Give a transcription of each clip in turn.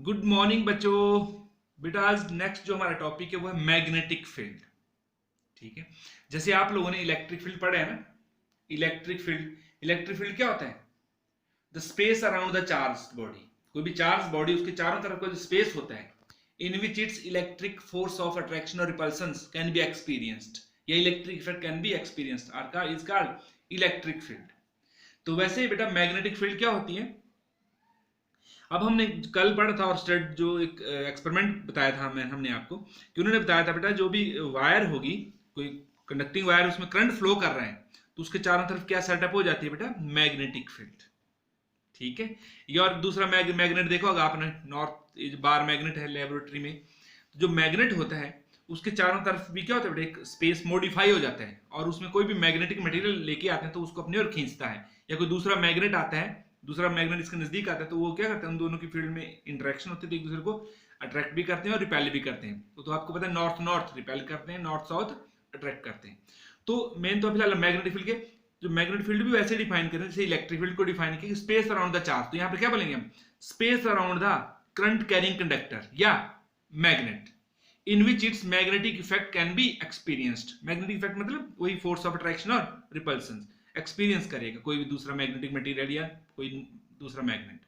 Good morning बच्चों। बेटा आज नेक्स्ट जो हमारा टॉपिक है वो है मैग्नेटिक फील्ड। ठीक है, जैसे आप लोगों ने इलेक्ट्रिक फील्ड पढ़ा है ना। इलेक्ट्रिक फील्ड क्या होता है? The space around the charge body. कोई भी चार्ज बॉडी, उसके चारों तरफ कोई स्पेस होता है in which it's electric force of attraction और रिपल्सन कैन बी एक्सपीरियंस्ड, या electric effect can be experienced are is called electric field. तो वैसे ही बेटा मैग्नेटिक फील्ड क्या होती है? अब हमने कल पढ़ा था और स्टड जो एक एक्सपेरिमेंट बताया था हमने आपको कि उन्होंने बताया था बेटा जो भी वायर होगी, कोई कंडक्टिंग वायर, उसमें करंट फ्लो कर रहे हैं तो उसके चारों तरफ क्या सेटअप हो जाती है बेटा? Magnetic field. ठीक है, ये और दूसरा मैग्नेट देखा होगा आपने, नॉर्थ बार मैग्नेट है लेबोरेटरी में। तो जो मैग्नेट होता है उसके चारों तरफ भी क्या होता है बेटा? एक स्पेस मॉडिफाई हो जाता है और उसमें कोई भी मैग्नेटिक मटेरियल लेके आते हैं तो उसको अपनी ओर खींचता है, या कोई दूसरा मैग्नेट आता है, दूसरा मैग्नेट इसके नजदीक आता है तो वो क्या करते हैं, उन दोनों की फील्ड में इंटरेक्शन होती है तो एक दूसरे को अट्रैक्ट भी करते हैं और रिपेल भी करते हैं। तो आपको पता है नॉर्थ नॉर्थ रिपेल करते हैं, नॉर्थ साउथ अट्रैक्ट करते हैं। तो मेन तो फिलहाल मैग्नेटिक फील्ड के जो मैग्नेटिक फील्ड भी वैसे डिफाइन करें जैसे इलेक्ट्रिक फील्ड को डिफाइन किया, स्पेस अराउंड द चार्ज। तो यहाँ पे क्या बोलेंगे हम? Space around the current carrying conductor या magnet in which it's magnetic effect can be experienced. Magnetic effect मतलब वही फोर्स ऑफ अट्रैक्शन और रिपल्सन एक्सपीरियंस करेगा कोई भी दूसरा मैग्नेटिक मटेरियल या कोई दूसरा मैग्नेट।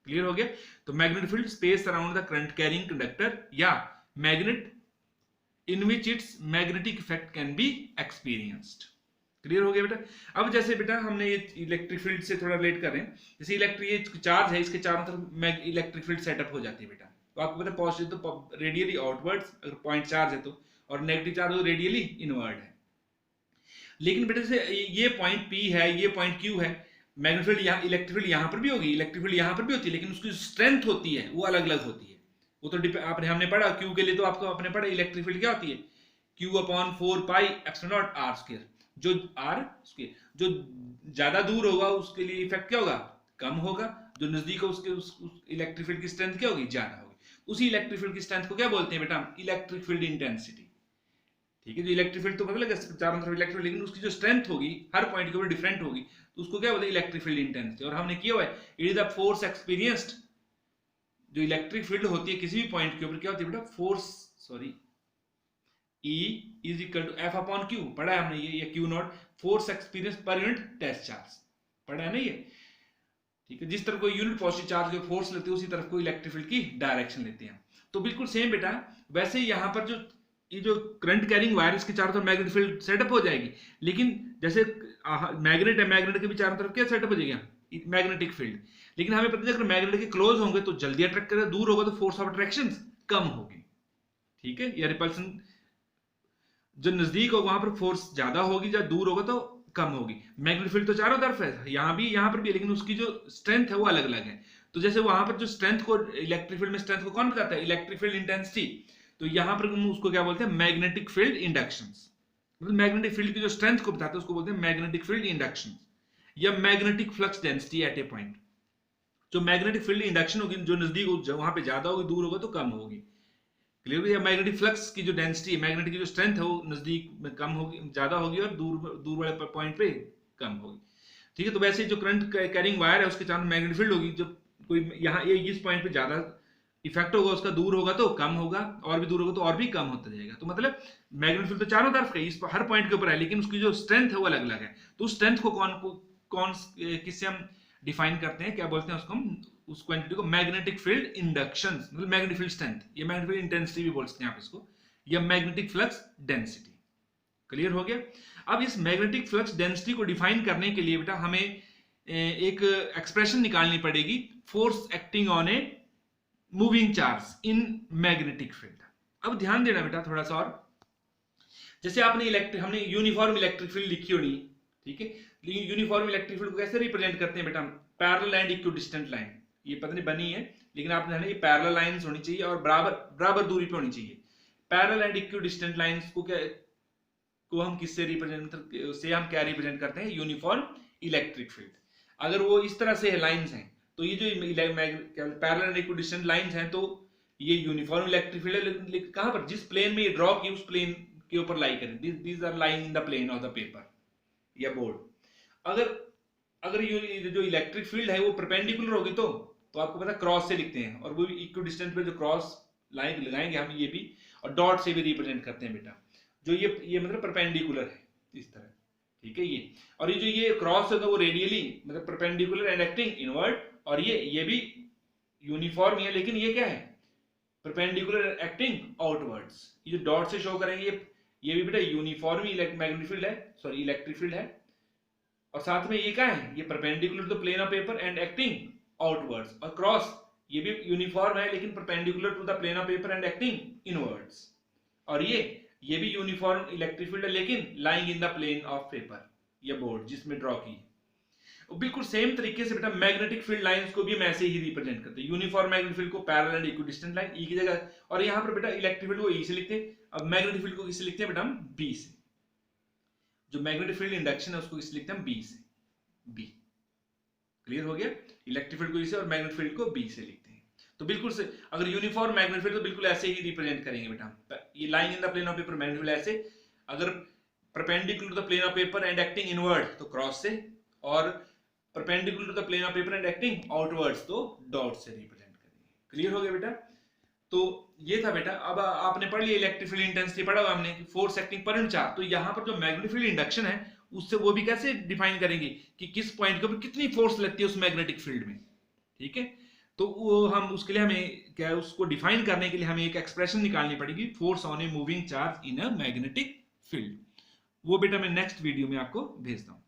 क्लियर हो गया? तो magnetic field space around the current carrying conductor या magnet in which it's magnetic effect can be experienced. Clear हो गया बेटा? अब जैसे बेटा हमने ये इलेक्ट्रिक फील्ड से थोड़ा रिलेट कर रहे हैं, जैसे इलेक्ट्रिक चार्ज है, इसके चारों तरफ इलेक्ट्रिक फील्ड सेटअप हो जाती है बेटा। तो आपको पता है पॉजिटिव तो रेडियली आउटवर्ड्स, अगर पॉइंट चार्ज है तो, और नेगेटिव चार्ज तो रेडियली इनवर्ड है। लेकिन बेटा से ये पॉइंट P है, ये पॉइंट Q है, मैग्नेटिक फील्ड यहाँ, इलेक्ट्रिक फील्ड यहाँ पर भी होगी, इलेक्ट्रिक फील्ड यहाँ पर भी होती है, लेकिन उसकी स्ट्रेंथ होती है वो अलग अलग होती है। वो तो आपने हमने पढ़ा Q के लिए, तो आपको आपने पढ़ा इलेक्ट्रिक फील्ड क्या होती है? Q/4πε0r²। जो r स्क्वायर, जो ज्यादा दूर होगा उसके लिए इफेक्ट क्या होगा? कम होगा। जो नजदीक है उसके उस इलेक्ट्रिक फील्ड की स्ट्रेंथ क्या होगी? ज्यादा होगी। उसी इलेक्ट्रिक फील्ड की स्ट्रेंथ को क्या बोलते हैं बेटा? Electric field intensity. ठीक है, जो इलेक्ट्रिक फील्ड तो मतलब चारों तरफ इलेक्ट्रिक फील्ड, लेकिन उसकी जो स्ट्रेंथ होगी हर पॉइंट के ऊपर डिफरेंट होगी, तो उसको क्या बोलते हैं? Electric field intensity. और हमने किया हुआ है it is the force experienced. जो इलेक्ट्रिक फील्ड होती है किसी भी पॉइंट के ऊपर क्या होती है बेटा? Force, sorry, E is equal to F/Q। पढ़ा है हमने ये Q0, force experience per unit test charge. पढ़ा है ना ये? ठीक है, जिस तरफ कोई यूनिट पॉजिटिव चार्ज की फोर्स लेते हैं उसी तरफ कोई इलेक्ट्रिक फील्ड की डायरेक्शन लेते हैं। तो बिल्कुल सेम बेटा वैसे ही यहाँ पर जो ये जो करंट कैरिंग वायर, इसके चारों तरफ मैग्नेटिक फील्ड सेटअप हो जाएगी। लेकिन जैसे मैग्नेट है, मैग्नेट के भी चारों तरफ क्या सेटअप हो जाएगा? Magnetic field. लेकिन हमें पता है अगर मैग्नेट के क्लोज होंगे तो जल्दी अट्रैक्ट करेगा, दूर होगा तो फोर्स ऑफ अट्रैक्शन कम होगी। ठीक है, या रिपल्सन, जो नजदीक होगा वहां पर फोर्स ज्यादा होगी, जब दूर होगा तो कम होगी। मैग्नेटिक फील्ड तो चारों तरफ है, यहाँ भी यहाँ पर भी, लेकिन उसकी जो स्ट्रेंथ है वो अलग अलग है। तो जैसे वहां पर जो स्ट्रेंथ को, इलेक्ट्रिक फील्ड में स्ट्रेंथ को कौन बताता है? Electric field intensity. तो यहाँ पर हम उसको क्या बोलते हैं? Magnetic field induction. मतलब मैग्नेटिक फील्ड की जो स्ट्रेंथ को बताते हैं उसको बोलते हैं मैग्नेटिक फील्ड इंडक्शन या magnetic flux density at A point. जो मैग्नेटिक फील्ड इंडक्शन होगी, जो नजदीक होगी वहां पे ज्यादा होगी, दूर होगा तो कम होगी। क्लियर? या मैग्नेटिक फ्लक्स की जो डेंसिटी, मैग्नेटिक की जो स्ट्रेंथ है वो नजदीक में कम होगी, ज्यादा होगी, और दूर दूर वाले पॉइंट पे कम होगी। ठीक है, तो वैसे जो करंट कैरिंग वायर है उसके चारों मैग्नेटिक फील्ड होगी, जब कोई यहाँ ये इस पॉइंट पे ज्यादा इफेक्ट होगा उसका, दूर होगा तो कम होगा, और भी दूर होगा तो और भी कम होता जाएगा। तो मतलब मैग्नेटिक फील्ड तो चारों तरफ है, इस हर पॉइंट के ऊपर है, लेकिन उसकी जो स्ट्रेंथ है वो अलग अलग है। तो उस स्ट्रेंथ को कौन किससे हम डिफाइन करते हैं, क्या बोलते हैं उसको? हम उस क्वांटिटी को मैग्नेटिक फील्ड इंडक्शन, मतलब मैग्नेटिक फील्ड स्ट्रेंथ, या मैग्नेटिक फील्ड इंटेंसिटी भी बोलते हैं आप इसको, या मैग्नेटिक फ्लक्स डेंसिटी। क्लियर हो गया? अब इस मैग्नेटिक फ्लक्स डेंसिटी को डिफाइन करने के लिए बेटा हमें एक एक्सप्रेशन निकालनी पड़ेगी, force acting on a moving charge in magnetic field. अब ध्यान देना बेटा थोड़ा सा, और जैसे हमने यूनिफॉर्म इलेक्ट्रिक फील्ड लिखी होनी, ठीक है, लेकिन यूनिफॉर्म इलेक्ट्रिक फील्ड को कैसे रिप्रेजेंट करते हैं बेटा? पैरेलल एंड इक्विडिस्टेंट लाइन, ये पता नहीं बनी है, लेकिन आपने ये पैरेलल लाइंस होनी चाहिए और बराबर दूरी पे होनी चाहिए। पैरेलल एंड इक्विडिस्टेंट लाइंस को हम किससे रिप्रेजेंट से हम क्या रिप्रेजेंट करते हैं? Uniform electric field. अगर वो इस तरह से लाइंस हैं तो ये जो पैरेलल एंड इक्विडिस्टेंट लाइंस हैं तो ये यूनिफॉर्म इलेक्ट्रिक फील्ड है, लेकिन कहां पर? जिस प्लेन में ये ड्रॉ की उस प्लेन के ऊपर लाई करें। These are lying in the plane of the paper या बोर्ड। अगर अगर ये जो इलेक्ट्रिक फील्ड है वो परपेंडिकुलर होगी तो तो आपको पता क्रॉस से लिखते हैं, और वो भी इक्वी डिस्टेंस पे जो क्रॉस लाइन लगाएंगे हम ये भी, और डॉट से भी रिप्रेजेंट करते हैं बेटा। जो ये मतलब परपेंडिकुलर है इस तरह, ठीक है ये। और ये जो ये क्रॉस होता है वो रेडियली मतलब परपेंडिकुलर एंड एक्टिंग इनवर्ड, और ये भी यूनिफॉर्म ही है, लेकिन ये क्या है परपेंडिकुलर एक्टिंग आउटवर्ड्स। ये जो डॉट से शो करेंगे ये भी बेटा यूनिफॉर्म मैग्नेटिक फील्ड है, सॉरी इलेक्ट्रिक फील्ड है, और साथ में ये क्या है, ये perpendicular to plane of paper and acting outwards, और क्रॉस ये भी यूनिफॉर्म है लेकिन perpendicular to the plane of paper and acting inwards, और ये भी यूनिफॉर्म इलेक्ट्रिक फील्ड है लेकिन lying in the plane of paper या बोर्ड जिसमें ड्रॉ की। बिल्कुल सेम तरीके से बेटा मैग्नेटिक फील्ड लाइंस को भी हम ऐसे ही रिप्रेजेंट करते हैं, यूनिफॉर्म मैग्नेटिक फील्ड को पैरेलल एंड इक्विडिस्टेंट लाइन ई की जगह, और यहाँ पर बेटा इलेक्ट्रिक फील्ड को ई से लिखते हैं, अब मैग्नेटिक फील्ड को किससे लिखते हैं बेटा हम बी से, जो मैग्नेटिक फील्ड इंडक्शन है उसको किससे लिखते हैं बी से, बी। क्लियर हो गया, इलेक्ट्रिक फील्ड को ई से और मैग्नेटिक फील्ड को बी से लिखते हैं। तो बिल्कुल से अगर यूनिफॉर्म मैग्नेटिक फील्ड तो बिल्कुल ऐसे ही रिप्रेजेंट करेंगे बेटा, ये lying in the plane of paper magnetic field ऐसे, अगर perpendicular to the plane of paper and acting inward तो क्रॉस से, और perpendicular to the plane of paper and acting outwards तो डॉट से रिप्रेजेंट करेंगे। क्लियर हो गया बेटा। तो ये था बेटा, अब आपने पढ़ लिया इलेक्ट्रिक फील्ड इंटेंसिटी पढ़ा हुआ हमने, force acting per unit charge. तो यहाँ पर जो मैग्नेटिक फील्ड इंडक्शन है उससे वो भी कैसे डिफाइन करेंगे कि किस पॉइंट के ऊपर कितनी फोर्स लगती है उस मैग्नेटिक फील्ड में, ठीक है। तो वो हम उसके लिए हमें क्या है, उसको डिफाइन करने के लिए हमें एक एक्सप्रेशन निकालनी पड़ेगी, force on a moving charge in a magnetic field. वो बेटा मैं नेक्स्ट वीडियो में आपको भेजता हूँ।